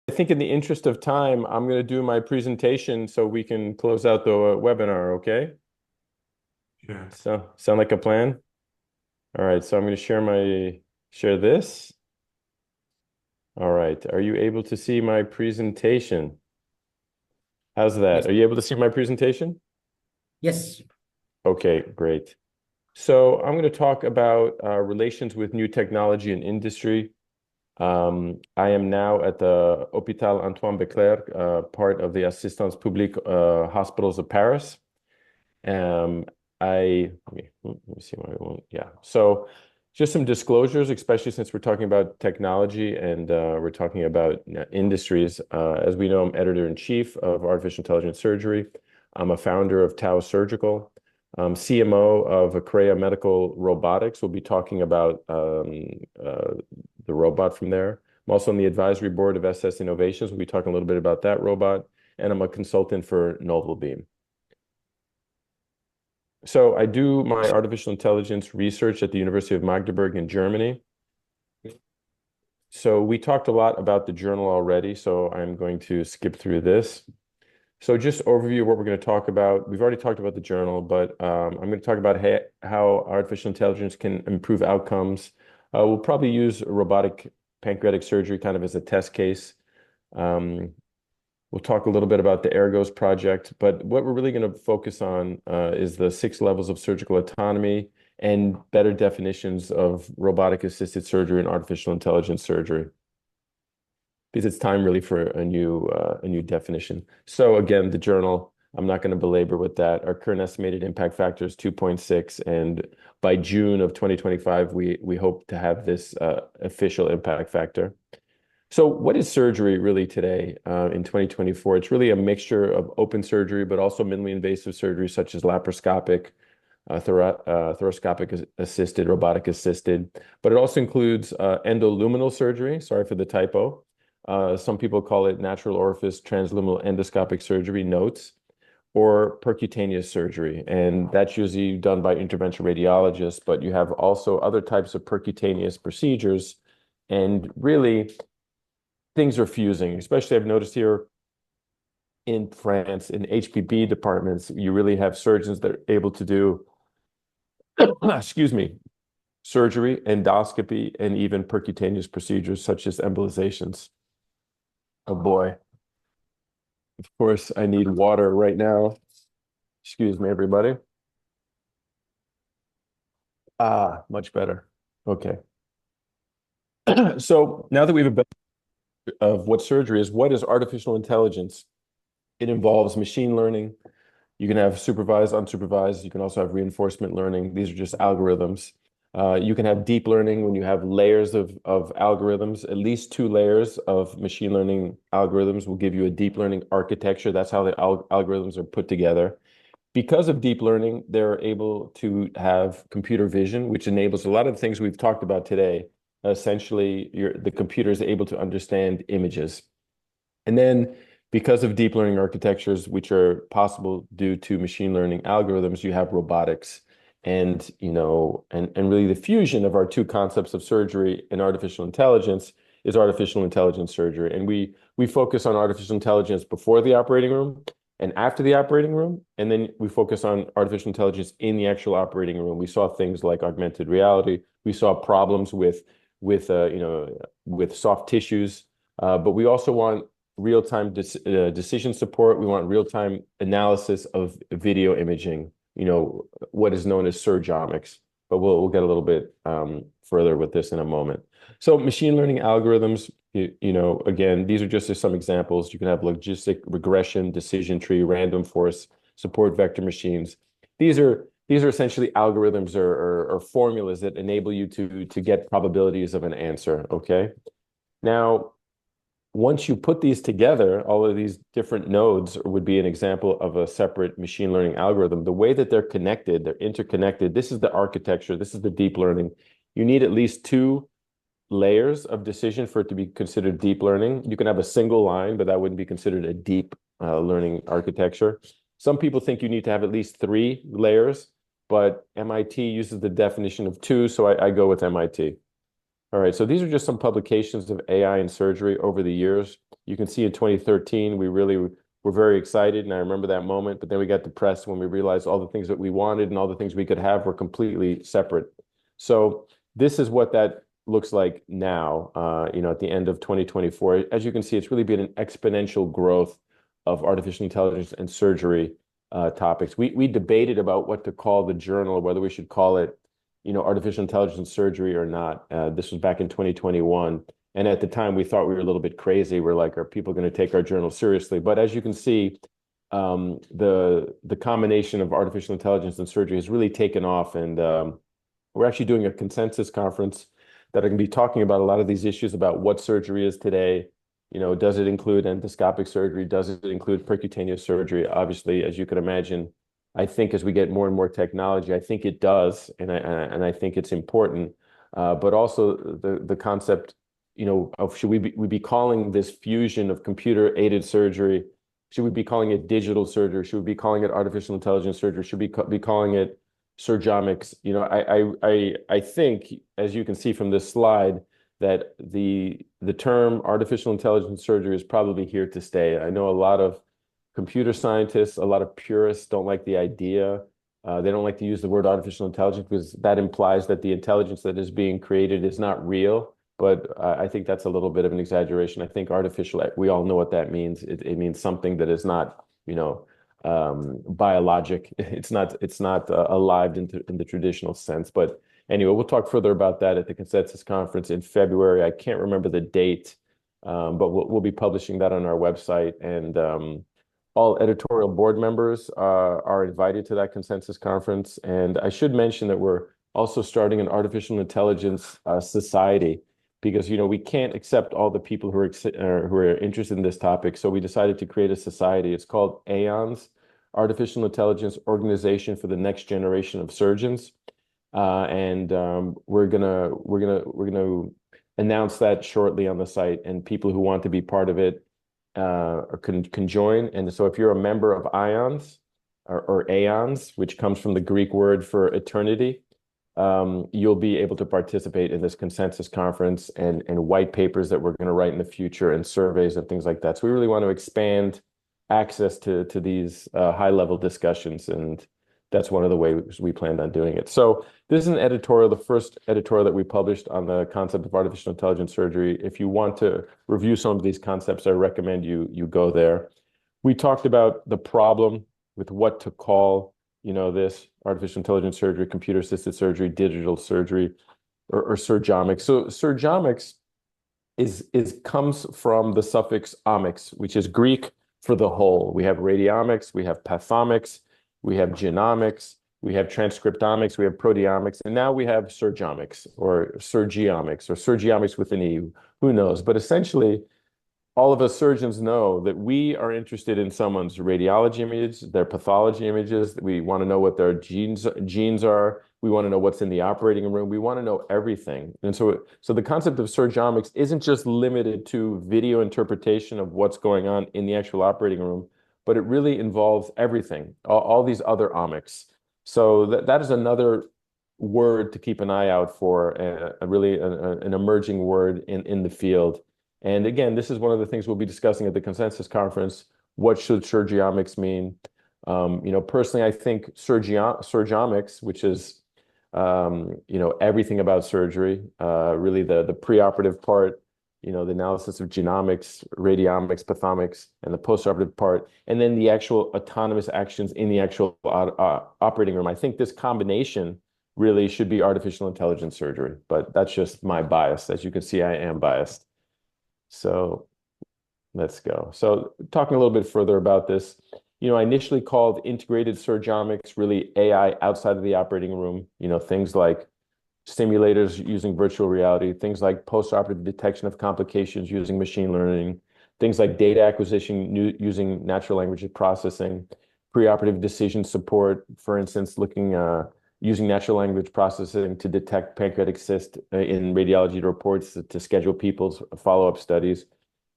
I think in the interest of time, I'm going to do my presentation so we can close out the webinar, okay? Sure. So, sound like a plan? All right, so I'm going to share this. All right, are you able to see my presentation? How's that? Yes. Are you able to see my presentation? Yes. Okay, great. So I'm going to talk about relations with new technology and industry. I am now at the Hôpital Antoine Béclair, part of the Assistance Publique Hospitals of Paris. Um, let me see why I won't. Yeah. So just some disclosures, especially since we're talking about technology and we're talking about industries. As we know, I'm editor-in-chief of Artificial Intelligence Surgery. I'm a founder of Tau Surgical. CMO of Acrea Medical Robotics. We'll be talking about the robot from there. I'm also on the advisory board of SS Innovations. We'll be talking a little bit about that robot. And I'm a consultant for NovelBeam. So I do my artificial intelligence research at the University of Magdeburg in Germany. So we talked a lot about the journal already, so I'm going to skip through this. So just overview of what we're going to talk about. We've already talked about the journal, but I'm going to talk about how artificial intelligence can improve outcomes. We'll probably use robotic pancreatic surgery kind of as a test case. Um, We'll talk a little bit about the Ergos project, but what we're really going to focus on is the 6 levels of surgical autonomy and better definitions of robotic-assisted surgery and artificial intelligence surgery, because it's time really for a new definition. So again, the journal, I'm not going to belabor with that. Our current estimated impact factor is 2.6, and by June of 2025, we hope to have this official impact factor. So what is surgery really today in 2024? It's really a mixture of open surgery, but also minimally invasive surgery such as laparoscopic, thoracoscopic assisted, robotic assisted, but it also includes endoluminal surgery. Sorry for the typo. Some people call it natural orifice transluminal endoscopic surgery, notes, or percutaneous surgery. And that's usually done by interventional radiologists, but you have also other types of percutaneous procedures. And really, things are fusing, especially I've noticed here in France, in HPB departments, you really have surgeons that are able to do, excuse me, surgery, endoscopy, and even percutaneous procedures such as embolizations. Oh boy. Of course, I need water right now. Excuse me, everybody. Ah, much better. Okay. So now that we have a bit of what surgery is, what is artificial intelligence? It involves machine learning. You can have supervised, unsupervised. You can also have reinforcement learning. These are just algorithms. You can have deep learning when you have layers of algorithms. At least 2 layers of machine learning algorithms will give you a deep learning architecture. That's how the algorithms are put together. Because of deep learning, they're able to have computer vision, which enables a lot of the things we've talked about today. Essentially, the computer is able to understand images. And then because of deep learning architectures, which are possible due to machine learning algorithms, you have robotics and, and really the fusion of our 2 concepts of surgery and artificial intelligence is artificial intelligence surgery. And we focus on artificial intelligence before the operating room and after the operating room. And then we focus on artificial intelligence in the actual operating room. We saw things like augmented reality. We saw problems with soft tissues. But we also want real-time decision support. We want real-time analysis of video imaging, what is known as surgeomics. But we'll get a little bit further with this in a moment. So machine learning algorithms, again, these are just some examples. You can have logistic regression, decision tree, random forest, support vector machines. These are essentially algorithms or formulas that enable you to get probabilities of an answer, okay? Now, once you put these together, all of these different nodes would be an example of a separate machine learning algorithm. The way that they're connected, they're interconnected. This is the architecture. This is the deep learning. You need at least 2 layers of decision for it to be considered deep learning. You can have a single line, but that wouldn't be considered a deep learning architecture. Some people think you need to have at least 3 layers, but MIT uses the definition of 2, so I go with MIT. All right, so these are just some publications of AI in surgery over the years. You can see in 2013, we really were very excited, and I remember that moment, but then we got depressed when we realized all the things that we wanted and all the things we could have were completely separate. So this is what that looks like now, at the end of 2024. As you can see, it's really been an exponential growth of artificial intelligence and surgery topics. We debated about what to call the journal, whether we should call it, artificial intelligence surgery or not. This was back in 2021. And at the time, we thought we were a little bit crazy. We're like, are people going to take our journal seriously? But as you can see, the combination of artificial intelligence and surgery has really taken off. And we're actually doing a consensus conference that are going to be talking about a lot of these issues about what surgery is today. Does it include endoscopic surgery? Does it include percutaneous surgery? Obviously, as you can imagine, I think as we get more and more technology, I think it does, and I think it's important. But also the concept, of should we be calling this fusion of computer-aided surgery? Should we be calling it digital surgery? Should we be calling it artificial intelligence surgery? Should we be calling it surgeomics? I think, as you can see from this slide, that the term artificial intelligence surgery is probably here to stay. I know a lot of computer scientists, a lot of purists don't like the idea. They don't like to use the word artificial intelligence because that implies that the intelligence that is being created is not real. But I think that's a little bit of an exaggeration. I think artificial, we all know what that means. It means something that is not, biologic. It's not alive in the traditional sense. But anyway, we'll talk further about that at the consensus conference in February. I can't remember the date, but we'll be publishing that on our website. And all editorial board members are invited to that consensus conference. And I should mention that we're also starting an artificial intelligence society, because we can't accept all the people who are interested in this topic. So we decided to create a society. It's called AIONS, Artificial Intelligence Organization for the Next Generation of Surgeons. And we're gonna announce that shortly on the site, and people who want to be part of it can join. And so if you're a member of IONS or AIONS, which comes from the Greek word for eternity, you'll be able to participate in this consensus conference and white papers that we're going to write in the future and surveys and things like that. So we really want to expand access to these high-level discussions, and that's one of the ways we planned on doing it. So this is an editorial, the first editorial that we published on the concept of artificial intelligence surgery. If you want to review some of these concepts, I recommend you go there. We talked about the problem with what to call, this artificial intelligence surgery, computer-assisted surgery, digital surgery, or surgeomics. So surgeomics comes from the suffix omics, which is Greek for the whole. We have radiomics, we have pathomics, we have genomics, we have transcriptomics, we have proteomics, and now we have surgeomics or surgeomics with an E. Who knows? But essentially, all of us surgeons know that we are interested in someone's radiology images, their pathology images. We want to know what their genes are. We want to know what's in the operating room. We want to know everything. And so the concept of surgeomics isn't just limited to video interpretation of what's going on in the actual operating room, but it really involves everything, all these other omics. So that is another word to keep an eye out for, an emerging word in the field. And again, this is one of the things we'll be discussing at the consensus conference. What should surgeomics mean? Personally, I think surgeomics, which is, everything about surgery, really the preoperative part, the analysis of genomics, radiomics, pathomics, and the postoperative part, and then the actual autonomous actions in the actual operating room. I think this combination really should be artificial intelligence surgery, but that's just my bias. As you can see, I am biased. So let's go. So talking a little bit further about this, I initially called integrated surgeomics really AI outside of the operating room, things like simulators using virtual reality, things like postoperative detection of complications using machine learning, things like data acquisition using natural language processing, preoperative decision support, for instance, using natural language processing to detect pancreatic cyst in radiology reports to schedule people's follow-up studies,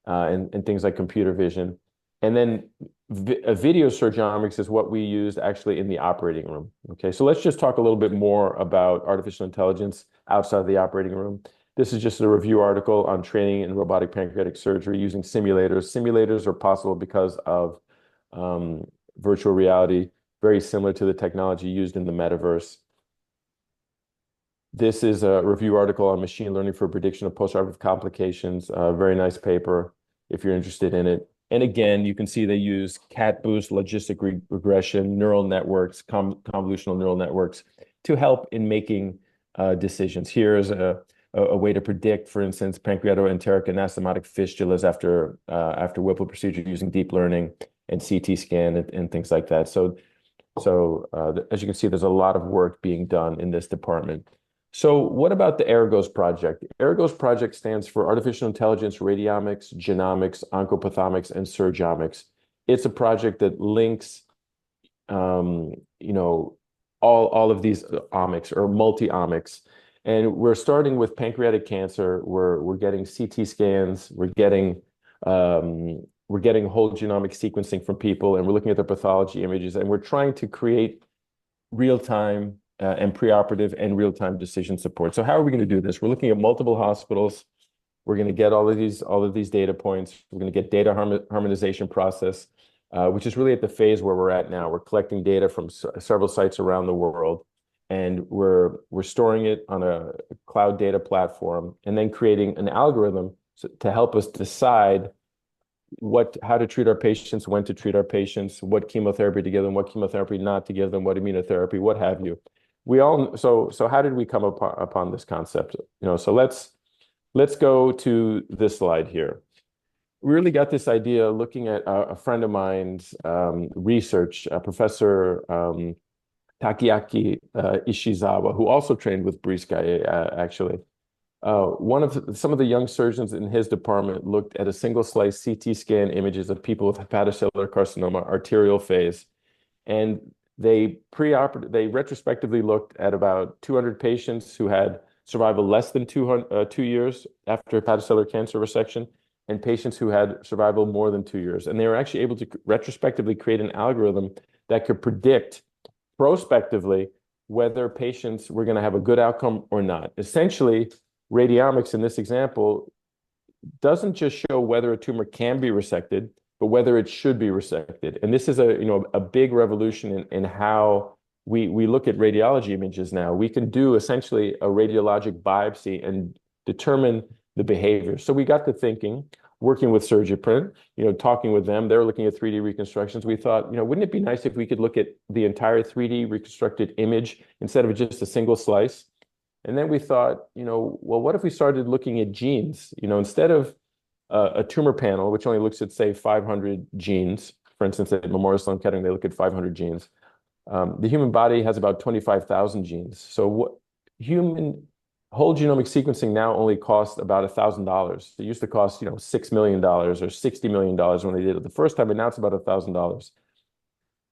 and things like computer vision. And then video surgeomics is what we used actually in the operating room. Okay, so let's just talk a little bit more about artificial intelligence outside of the operating room. This is just a review article on training in robotic pancreatic surgery using simulators. Simulators are possible because of virtual reality, very similar to the technology used in the metaverse. This is a review article on machine learning for prediction of postoperative complications. A very nice paper if you're interested in it. And again, you can see they use CAT-boost, logistic regression, neural networks, convolutional neural networks to help in making decisions. Here's a way to predict, for instance, pancreatoenteric anastomotic fistulas after Whipple procedure using deep learning and CT scan and things like that. So as you can see, there's a lot of work being done in this department. So what about the ARGOS project? The ARGOS project stands for Artificial Intelligence, Radiomics, Genomics, Oncopathomics, and Surgeomics. It's a project that links, all of these omics or multi-omics. And we're starting with pancreatic cancer. We're getting CT scans. We're getting whole genomic sequencing from people, and we're looking at their pathology images, and we're trying to create real-time and preoperative and real-time decision support. So how are we going to do this? We're looking at multiple hospitals. We're going to get all of these data points. We're going to get data harmonization process, which is really at the phase where we're at now. We're collecting data from several sites around the world, and we're storing it on a cloud data platform, and then creating an algorithm to help us decide how to treat our patients, when to treat our patients, what chemotherapy to give them, what chemotherapy not to give them, what immunotherapy, what have you. So how did we come upon this concept? So let's go to this slide here. We really got this idea looking at a friend of mine's research, Professor Takeaki Ishizawa, who also trained with Guericke, actually. Some of the young surgeons in his department looked at a single slice CT scan images of people with hepatocellular carcinoma, arterial phase, and they retrospectively looked at about 200 patients who had survival less than 2 years after hepatocellular cancer resection, and patients who had survival more than 2 years. And they were actually able to retrospectively create an algorithm that could predict prospectively whether patients were going to have a good outcome or not. Essentially, radiomics in this example doesn't just show whether a tumor can be resected, but whether it should be resected. And this is a big revolution in how we look at radiology images now. We can do essentially a radiologic biopsy and determine the behavior. So we got to thinking, working with Surgiprint, talking with them, they're looking at 3D reconstructions. We thought, wouldn't it be nice if we could look at the entire 3D reconstructed image instead of just a single slice? And then we thought, well, what if we started looking at genes? Instead of a tumor panel, which only looks at, say, 500 genes, for instance, at Memorial Sloan Kettering, they look at 500 genes. The human body has about 25,000 genes. So human whole genomic sequencing now only costs about $1,000. It used to cost, $6 million or $60 million when they did it the first time, and now it's about $1,000.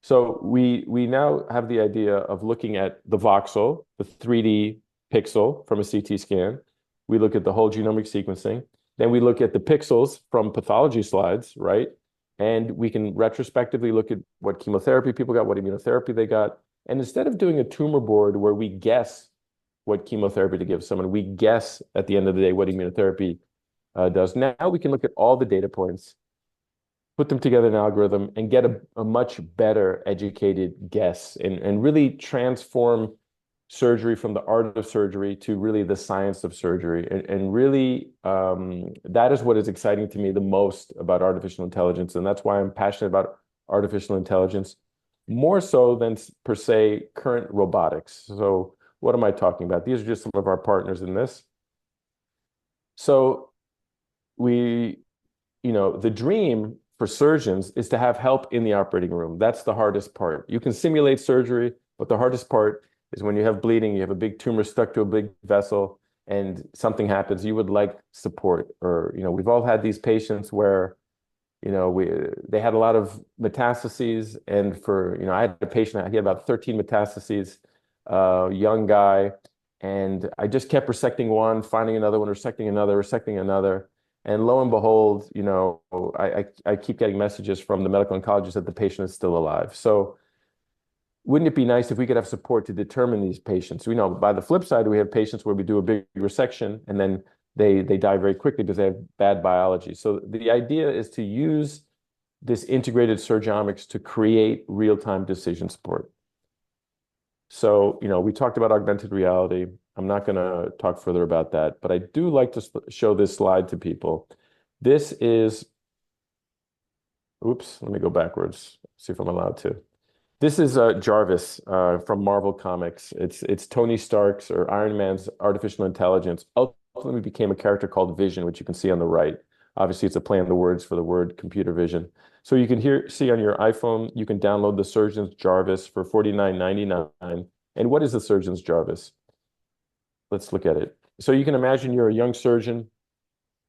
So we now have the idea of looking at the voxel, the 3D pixel from a CT scan. We look at the whole genomic sequencing. Then we look at the pixels from pathology slides, right? And we can retrospectively look at what chemotherapy people got, what immunotherapy they got. And instead of doing a tumor board where we guess what chemotherapy to give someone, we guess at the end of the day what immunotherapy does. Now we can look at all the data points, put them together in an algorithm, and get a much better educated guess and really transform surgery from the art of surgery to really the science of surgery. And really, that is what is exciting to me the most about artificial intelligence. And that's why I'm passionate about artificial intelligence, more so than per se current robotics. So what am I talking about? These are just some of our partners in this. So the dream for surgeons is to have help in the operating room. That's the hardest part. You can simulate surgery, but the hardest part is when you have bleeding, you have a big tumor stuck to a big vessel, and something happens, you would like support. Or, we've all had these patients where, they had a lot of metastases, and I had a patient, he had about 13 metastases, young guy, and I just kept resecting one, finding another one, resecting another. And lo and behold, I keep getting messages from the medical oncologist that the patient is still alive. So wouldn't it be nice if we could have support to determine these patients? We know by the flip side, we have patients where we do a big resection and then they die very quickly because they have bad biology. So the idea is to use this integrated surgeomics to create real-time decision support. So, we talked about augmented reality. I'm not going to talk further about that, but I do like to show this slide to people. This is, oops, let me go backwards, see if I'm allowed to. This is Jarvis from Marvel Comics. It's Tony Stark's or Iron Man's artificial intelligence. Ultimately became a character called Vision, which you can see on the right. Obviously, it's a play on the words for the word computer vision. So you can see on your iPhone, you can download the Surgeon's Jarvis for $49.99. And what is the Surgeon's Jarvis? Let's look at it. So you can imagine you're a young surgeon.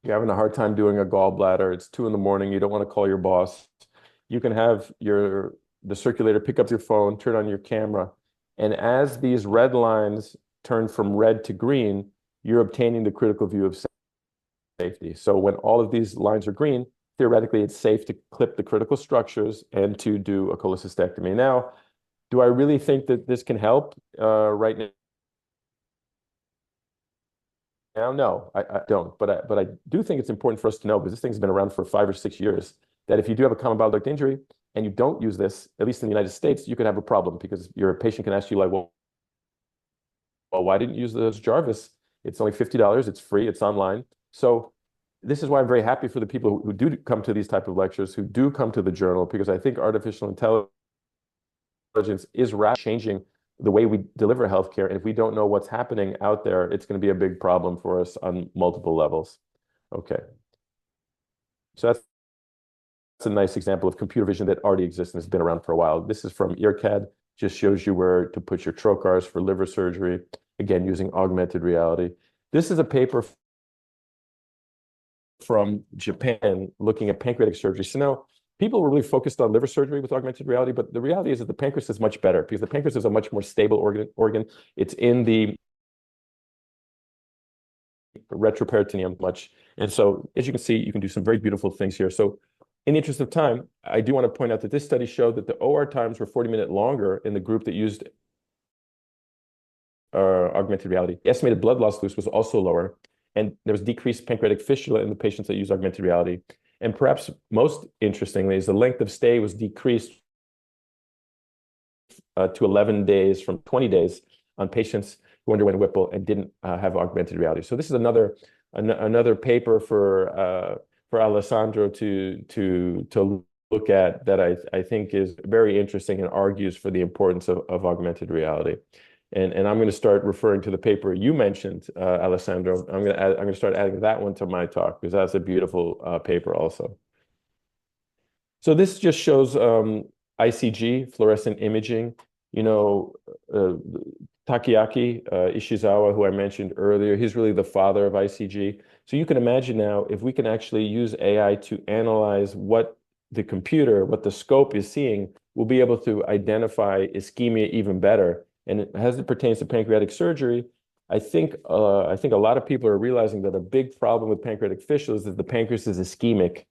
You're having a hard time doing a gallbladder. It's 2 a.m. You don't want to call your boss. You can have the circulator pick up your phone, turn on your camera. And as these red lines turn from red to green, you're obtaining the critical view of safety. So when all of these lines are green, theoretically, it's safe to clip the critical structures and to do a cholecystectomy. Now, do I really think that this can help right now? No, I don't. But I do think it's important for us to know, because this thing's been around for 5 or 6 years, that if you do have a common bile duct injury and you don't use this, at least in the United States, you could have a problem, because your patient can ask you like, well, why didn't you use this Jarvis? It's only $50. It's free. It's online. So this is why I'm very happy for the people who do come to these type of lectures, who do come to the journal, because I think artificial intelligence is rapidly changing the way we deliver healthcare. And if we don't know what's happening out there, it's going to be a big problem for us on multiple levels. Okay. So that's a nice example of computer vision that already exists and has been around for a while. This is from EarCAD, just shows you where to put your trocars for liver surgery, again, using augmented reality. This is a paper from Japan looking at pancreatic surgery. So now people were really focused on liver surgery with augmented reality, but the reality is that the pancreas is much better, because the pancreas is a much more stable organ. It's in the retroperitoneum much. And so, as you can see, you can do some very beautiful things here. So in the interest of time, I do want to point out that this study showed that the OR times were 40-minute longer in the group that used augmented reality. The estimated blood loss was also lower, and there was decreased pancreatic fistula in the patients that used augmented reality. And perhaps most interestingly is the length of stay was decreased to 11 days from 20 days on patients who underwent Whipple and didn't have augmented reality. So this is another paper for Alessandro to look at that I think is very interesting and argues for the importance of augmented reality. And I'm going to start referring to the paper you mentioned, Alessandro. I'm going to start adding that one to my talk, because that's a beautiful paper also. So this just shows ICG, fluorescent imaging. Takeaki Ishizawa, who I mentioned earlier, he's really the father of ICG. So you can imagine now, if we can actually use AI to analyze what the scope is seeing, we'll be able to identify ischemia even better. And as it pertains to pancreatic surgery, I think a lot of people are realizing that a big problem with pancreatic fistula is that the pancreas is ischemic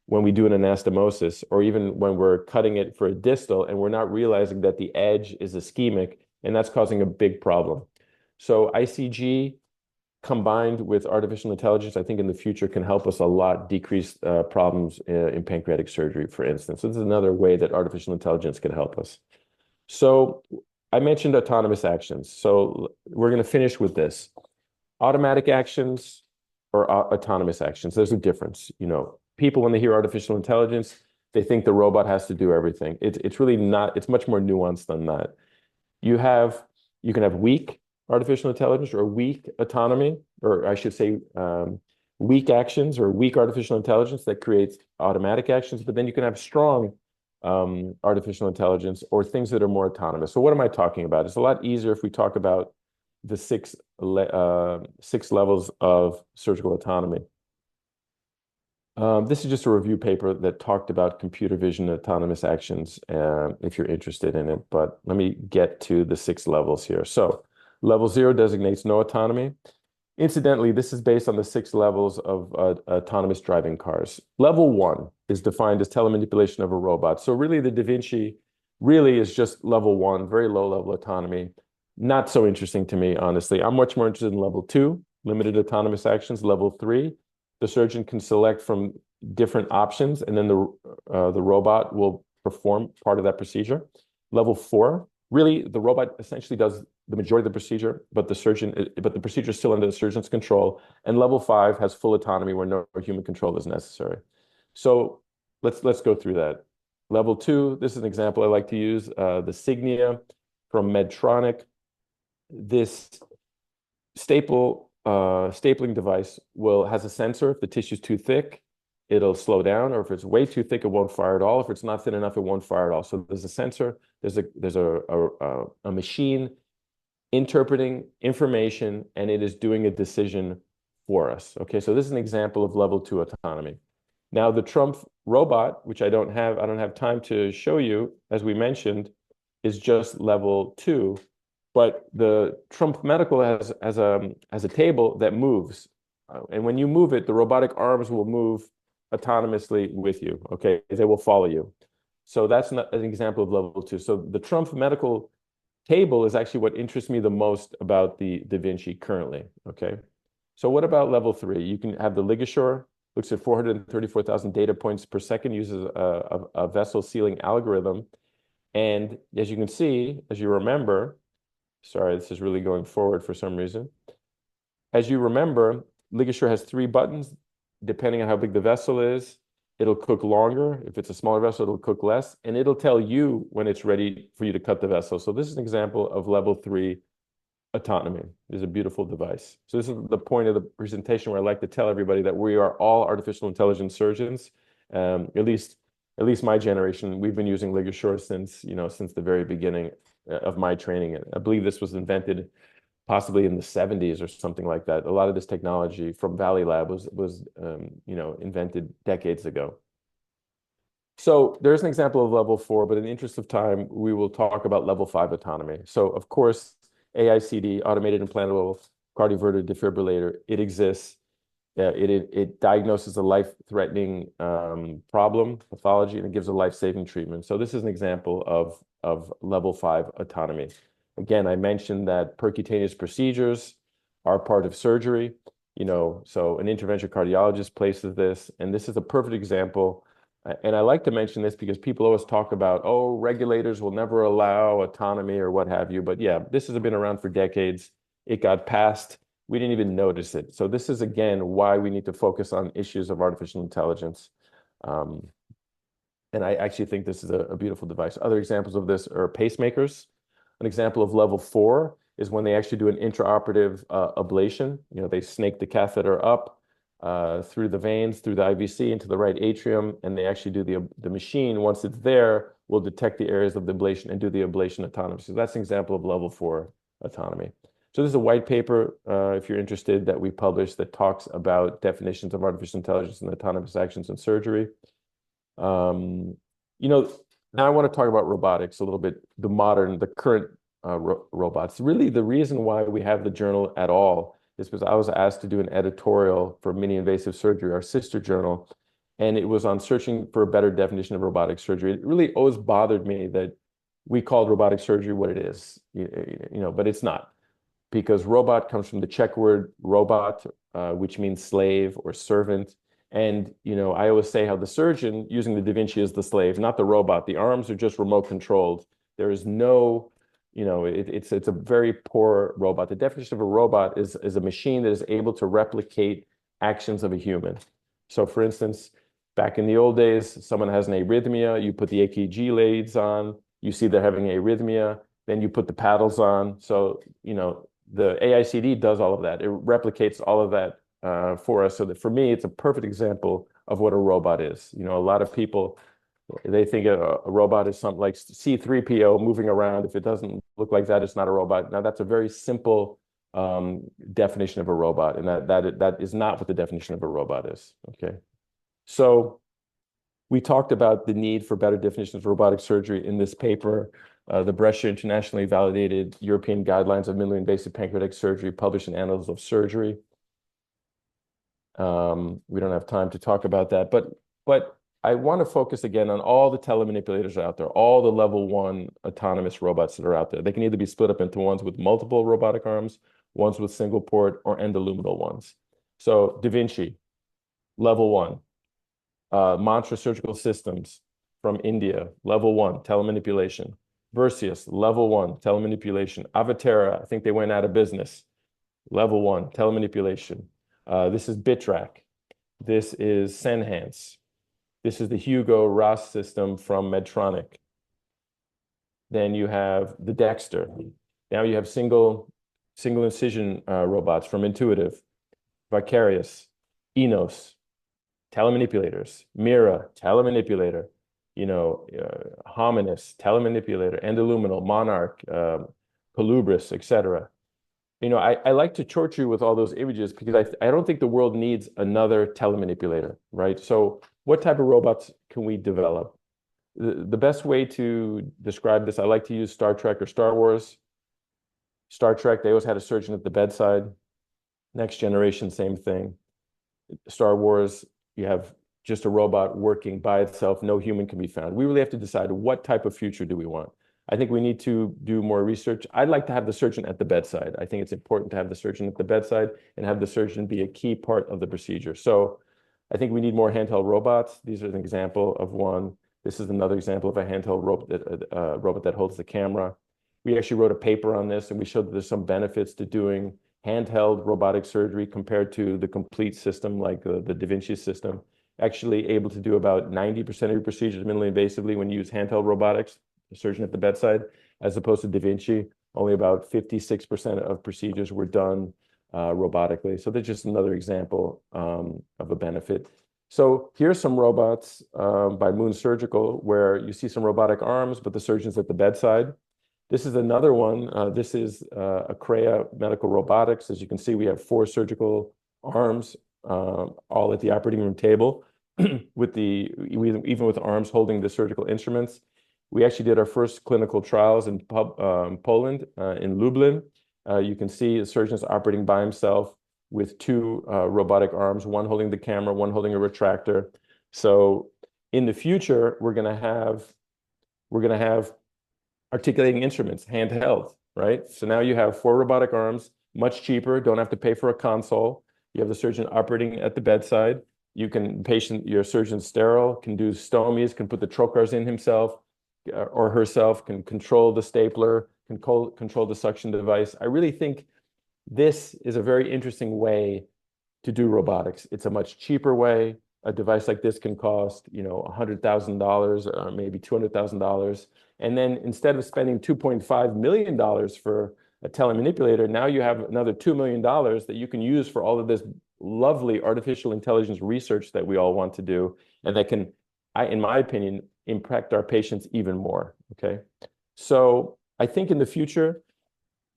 when we do an anastomosis, or even when we're cutting it for a distal, and we're not realizing that the edge is ischemic, and that's causing a big problem. So ICG combined with artificial intelligence, I think in the future can help us a lot decrease problems in pancreatic surgery, for instance. So this is another way that artificial intelligence can help us. So I mentioned autonomous actions. So we're going to finish with this. Automatic actions or autonomous actions, there's a difference. People, when they hear artificial intelligence, they think the robot has to do everything. It's really not. It's much more nuanced than that. You can have weak artificial intelligence or weak autonomy, or I should say weak actions or weak artificial intelligence that creates automatic actions. But then you can have strong artificial intelligence or things that are more autonomous. So what am I talking about? It's a lot easier if we talk about the six levels of surgical autonomy. This is just a review paper that talked about computer vision autonomous actions, if you're interested in it. But let me get to the 6 levels here. So level 0 designates no autonomy. Incidentally, this is based on the 6 levels of autonomous driving cars. Level 1 is defined as telemanipulation of a robot. So really the Da Vinci really is just level one, very low level autonomy. Not so interesting to me, honestly. I'm much more interested in level two, limited autonomous actions. Level three, the surgeon can select from different options, and then the robot will perform part of that procedure. Level four, really, the robot essentially does the majority of the procedure, but the procedure is still under the surgeon's control. And level five has full autonomy where no human control is necessary. So let's go through that. Level two, this is an example I like to use, the Signia from Medtronic. This stapling device has a sensor. If the tissue is too thick, it'll slow down, or if it's way too thick, it won't fire at all. If it's not thin enough, it won't fire at all. So there's a sensor, there's a machine interpreting information, and it is doing a decision for us. Okay, so this is an example of level two autonomy. Now the Trump robot, which I don't have time to show you, as we mentioned, is just level two. But the Trump Medical has a table that moves. And when you move it, the robotic arms will move autonomously with you. Okay, they will follow you. So that's an example of level two. So the Trump Medical table is actually what interests me the most about the Da Vinci currently. Okay. So what about level three? You can have the ligature, looks at 434,000 data points per second, uses a vessel sealing algorithm. And as you can see, as you remember, sorry, this is really going forward for some reason. As you remember, ligature has three buttons. Depending on how big the vessel is, it'll cook longer. If it's a smaller vessel, it'll cook less. And it'll tell you when it's ready for you to cut the vessel. So this is an example of level three autonomy. It's a beautiful device. So this is the point of the presentation where I like to tell everybody that we are all artificial intelligence surgeons. At least my generation, we've been using ligature since the very beginning of my training. I believe this was invented possibly in the 70s or something like that. A lot of this technology from Valley Lab was invented decades ago. So there's an example of level four, but in the interest of time, we will talk about level five autonomy. So of course, AICD, automated implantable cardioverter defibrillator, it exists. It diagnoses a life-threatening problem, pathology, and it gives a life-saving treatment. So this is an example of level five autonomy. Again, I mentioned that percutaneous procedures are part of surgery. So an interventional cardiologist places this, and this is a perfect example. And I like to mention this because people always talk about, oh, regulators will never allow autonomy or what have you. But yeah, this has been around for decades. It got passed. We didn't even notice it. So this is, again, why we need to focus on issues of artificial intelligence. And I actually think this is a beautiful device. Other examples of this are pacemakers. An example of level four is when they actually do an intraoperative ablation. They snake the catheter up through the veins, through the IVC into the right atrium, and they actually do the machine, once it's there, will detect the areas of the ablation and do the ablation autonomously. So that's an example of level four autonomy. So this is a white paper, if you're interested, that we published that talks about definitions of artificial intelligence and autonomous actions in surgery. Now I want to talk about robotics a little bit, the current robots. Really, the reason why we have the journal at all is because I was asked to do an editorial for Mini Invasive Surgery, our sister journal, and it was on searching for a better definition of robotic surgery. It really always bothered me that we called robotic surgery what it is, but it's not, because robot comes from the Czech word robot, which means slave or servant. And, I always say how the surgeon using the Da Vinci is the slave, not the robot. The arms are just remote controlled. There is no, it's a very poor robot. The definition of a robot is a machine that is able to replicate actions of a human. So for instance, back in the old days, someone has an arrhythmia, you put the EKG leads on, you see they're having arrhythmia, then you put the paddles on. So, the AICD does all of that. It replicates all of that for us. So that for me, it's a perfect example of what a robot is. A lot of people, they think a robot is something like C3PO moving around. If it doesn't look like that, it's not a robot. Now, that's a very simple definition of a robot, and that is not what the definition of a robot is. Okay. So we talked about the need for better definitions of robotic surgery in this paper, the Brescia internationally validated European guidelines of minimally invasive pancreatic surgery, published in Annals of Surgery. We don't have time to talk about that, but I want to focus again on all the telemanipulators out there, all the level 1 autonomous robots that are out there. They can either be split up into ones with multiple robotic arms, ones with single port, or endoluminal ones. So Da Vinci, level 1. Mantra Surgical Systems from India, level 1, telemanipulation. Versius, level 1, telemanipulation. Avatera, I think they went out of business. Level 1, telemanipulation. This is Bitrack. This is Senhance. This is the Hugo Ross system from Medtronic. Then you have the Dexter. Now you have single incision robots from Intuitive, Vicarious, Enos, telemanipulators, Mira, telemanipulator, Hominis, telemanipulator, Endoluminal, Monarch, Colubris, etc. I like to torture you with all those images because I don't think the world needs another telemanipulator, right? So what type of robots can we develop? The best way to describe this, I like to use Star Trek or Star Wars. Star Trek, they always had a surgeon at the bedside. Next Generation, same thing. Star Wars, you have just a robot working by itself. No human can be found. We really have to decide what type of future do we want. I think we need to do more research. I'd like to have the surgeon at the bedside. I think it's important to have the surgeon at the bedside and have the surgeon be a key part of the procedure. So I think we need more handheld robots. These are an example of one. This is another example of a handheld robot that holds the camera. We actually wrote a paper on this, and we showed that there's some benefits to doing handheld robotic surgery compared to the complete system like the Da Vinci system. Actually able to do about 90% of your procedures minimally invasively when you use handheld robotics, the surgeon at the bedside, as opposed to Da Vinci. Only about 56% of procedures were done robotically. So that's just another example of a benefit. So here's some robots by Moon Surgical where you see some robotic arms, but the surgeon's at the bedside. This is another one. This is Acrea Medical Robotics. As you can see, we have 4 surgical arms, all at the operating room table, even with arms holding the surgical instruments. We actually did our first clinical trials in Poland, in Lublin. You can see the surgeon's operating by himself with 2 robotic arms, one holding the camera, one holding a retractor. So in the future, we're going to have articulating instruments, handheld, right? So now you have 4 robotic arms, much cheaper, don't have to pay for a console. You have the surgeon operating at the bedside. Your surgeon's sterile, can do stomies, can put the trocars in himself or herself, can control the stapler, can control the suction device. I really think this is a very interesting way to do robotics. It's a much cheaper way. A device like this can cost, $100,000 or maybe $200,000. And then instead of spending $2.5 million for a telemanipulator, now you have another $2 million that you can use for all of this lovely artificial intelligence research that we all want to do, and that can, in my opinion, impact our patients even more, okay? So I think in the future,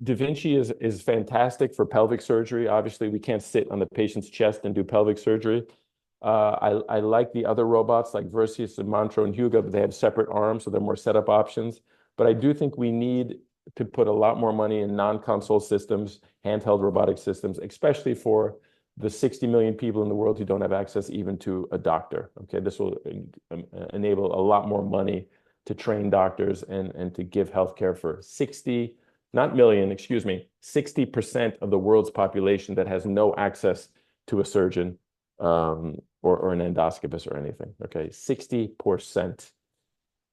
Da Vinci is fantastic for pelvic surgery. Obviously, we can't sit on the patient's chest and do pelvic surgery. I like the other robots like Versius and Mantro and Hugo, but they have separate arms, so they're more setup options. But I do think we need to put a lot more money in non-console systems, handheld robotic systems, especially for the 60 million people in the world who don't have access even to a doctor. Okay, this will enable a lot more money to train doctors and to give healthcare for 60, not million, excuse me, 60% of the world's population that has no access to a surgeon or an endoscopist or anything. Okay, 60%.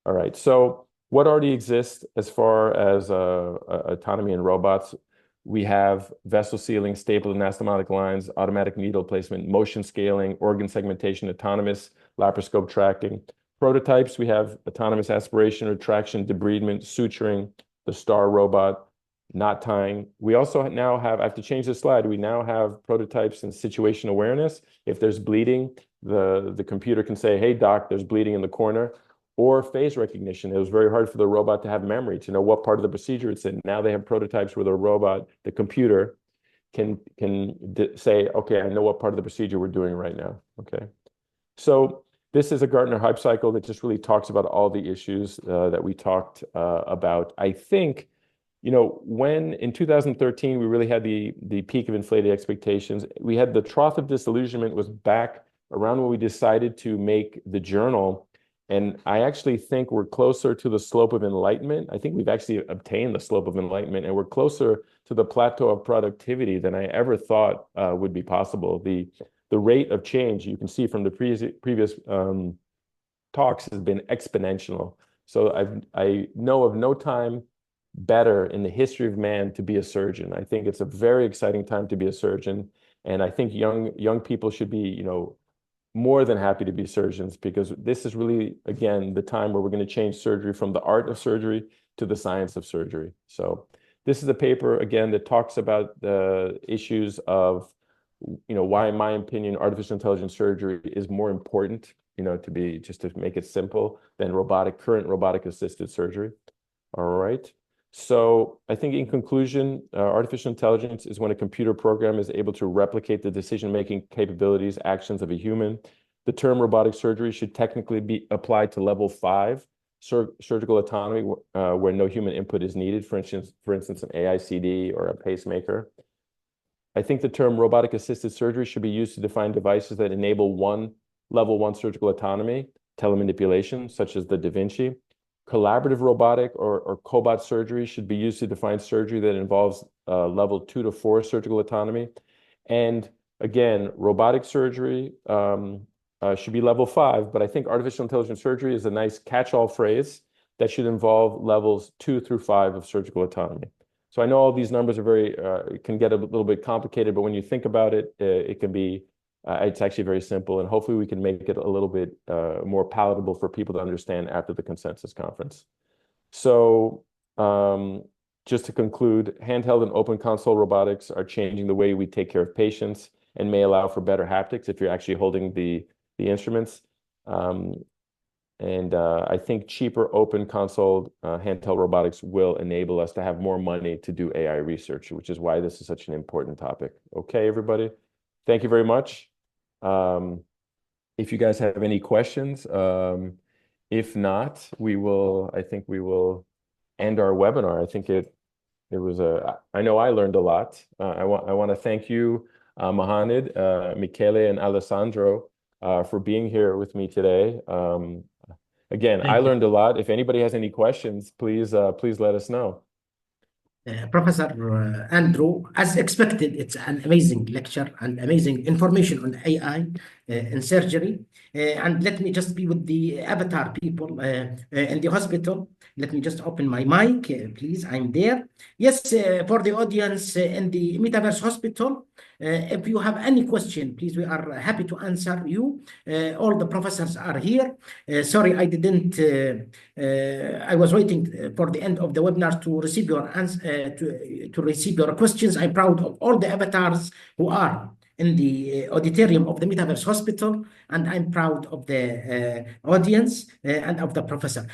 All right, so what already exists as far as autonomy in robots? We have vessel sealing, stapled anastomotic lines, automatic needle placement, motion scaling, organ segmentation, autonomous laparoscope tracking. Prototypes, we have autonomous aspiration, retraction, debridement, suturing, the STAR robot, knot tying. We also now have, I have to change the slide, we now have prototypes in situation awareness. If there's bleeding, the computer can say, hey, doc, there's bleeding in the corner. Or face recognition. It was very hard for the robot to have memory, to know what part of the procedure it's in. Now they have prototypes where the robot, the computer, can say, okay, I know what part of the procedure we're doing right now. Okay. So this is a Gartner Hype Cycle that just really talks about all the issues that we talked about. I think, when in 2013, we really had the peak of inflated expectations. We had the trough of disillusionment was back around when we decided to make the journal. And I actually think we're closer to the slope of enlightenment. I think we've actually obtained the slope of enlightenment, and we're closer to the plateau of productivity than I ever thought would be possible. The rate of change, you can see from the previous talks, has been exponential. So I know of no time better in the history of man to be a surgeon. I think it's a very exciting time to be a surgeon, and I think young people should be, more than happy to be surgeons, because this is really, again, the time where we're going to change surgery from the art of surgery to the science of surgery. So this is a paper, again, that talks about the issues of, why, in my opinion, artificial intelligence surgery is more important, just to make it simple, than current robotic assisted surgery. All right. So I think in conclusion, artificial intelligence is when a computer program is able to replicate the decision-making capabilities, actions of a human. The term robotic surgery should technically be applied to level 5, surgical autonomy, where no human input is needed, for instance, an AICD or a pacemaker. I think the term robotic assisted surgery should be used to define devices that enable level 1 surgical autonomy, telemanipulation, such as the Da Vinci. Collaborative robotic or cobot surgery should be used to define surgery that involves level 2 to 4 surgical autonomy. And again, robotic surgery should be level 5, but I think artificial intelligence surgery is a nice catch-all phrase that should involve levels 2 through 5 of surgical autonomy. So I know all these numbers are it can get a little bit complicated, but when you think about it, it can be it's actually very simple, and hopefully we can make it a little bit more palatable for people to understand after the consensus conference. So just to conclude, handheld and open console robotics are changing the way we take care of patients and may allow for better haptics if you're actually holding the instruments. I think cheaper open console handheld robotics will enable us to have more money to do AI research, which is why this is such an important topic. Okay, everybody. Thank you very much. If you guys have any questions, if not, I think we will end our webinar. I think it was I know I learned a lot. I want to thank you, Mohamed, Michele, and Alessandro, for being here with me today. Again, I learned a lot. If anybody has any questions, please let us know. Professor Andrew, as expected, it's an amazing lecture and amazing information on AI in surgery. And let me just be with the avatar people in the hospital. Let me just open my mic, please. I'm there. Yes, for the audience in the Metaverse Hospital, if you have any question, please, we are happy to answer you. All the professors are here. Sorry, I didn't. I was waiting for the end of the webinar to receive your answer, to receive your questions. I'm proud of all the avatars who are in the auditorium of the Metaverse Hospital, and I'm proud of the audience and of the professor.